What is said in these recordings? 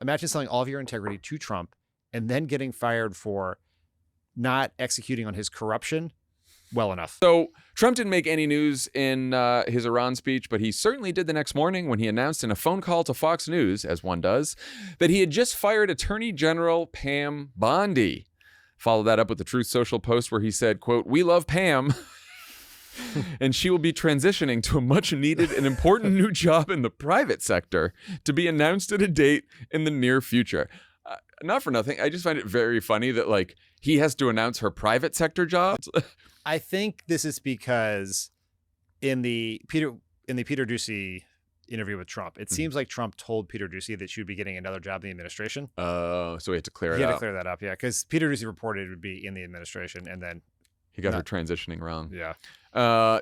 Imagine selling all of your integrity to Trump and then getting fired for not executing on his corruption well enough. So Trump didn't make any news in his Iran speech, but he certainly did the next morning when he announced in a phone call to Fox News, as one does, that he had just fired Attorney General Pam Bondi. Followed that up with the Truth Social post where he said, quote, "We love Pam." And she will be transitioning to a much needed and important new job in the private sector to be announced at a date in the near future. Not for nothing. I just find it very funny that like he has to announce her private sector jobs. I think this is because in the Peter Doocy interview with Trump, it seems like Trump told Peter Doocy that she would be getting another job in the administration. So he had to clear it up. He had to clear that up, yeah, because Peter Doocy reported it would be in the administration, and then he got her transitioning wrong. Yeah.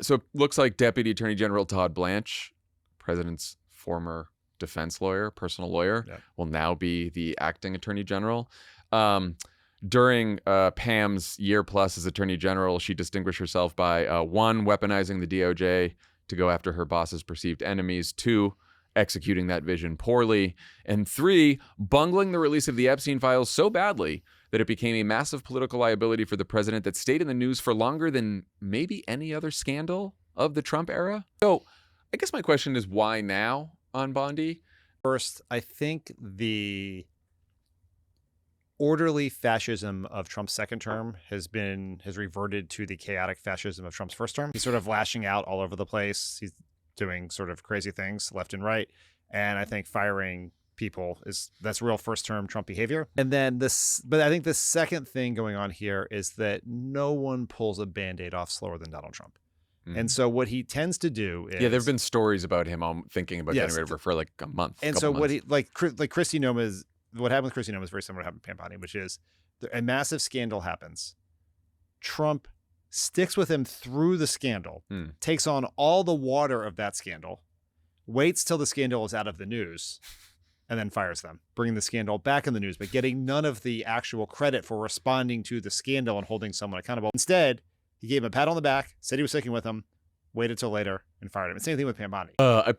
So it looks like Deputy Attorney General Todd Blanche, president's former defense lawyer, personal lawyer, will now be the acting Attorney General. During Pam's year plus as Attorney General, she distinguished herself by 1, weaponizing the DOJ to go after her boss's perceived enemies, 2, executing that vision poorly, and 3, bungling the release of the Epstein files so badly that it became a massive political liability for the president that stayed in the news for longer than maybe any other scandal of the Trump era. So I guess my question is, why now on Bondi? First, I think the orderly fascism of Trump's second term has reverted to the chaotic fascism of Trump's first term. He's sort of lashing out all over the place. He's doing sort of crazy things left and right. And I think firing people that's real first term Trump behavior. And then but I think the second thing going on here is that no one pulls a Band-Aid off slower than Donald Trump. And so what he tends to do is... Yeah, there have been stories about him thinking about getting rid of her for like a month. And so what he, like Kristi Noma's, what happened with Kristi Noma is very similar to what happened with Pam Bondi, which is a massive scandal happens. Trump sticks with him through the scandal, takes on all the water of that scandal, waits till the scandal is out of the news, and then fires them, bringing the scandal back in the news, but getting none of the actual credit for responding to the scandal and holding someone accountable. Instead, he gave him a pat on the back, said he was sticking with him, waited till later, and fired him. Same thing with Pam Bondi. I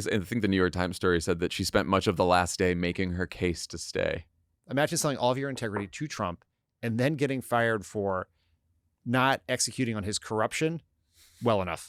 think the New York Times story said that she spent much of the last day making her case to stay. Imagine selling all of your integrity to Trump and then getting fired for not executing on his corruption well enough.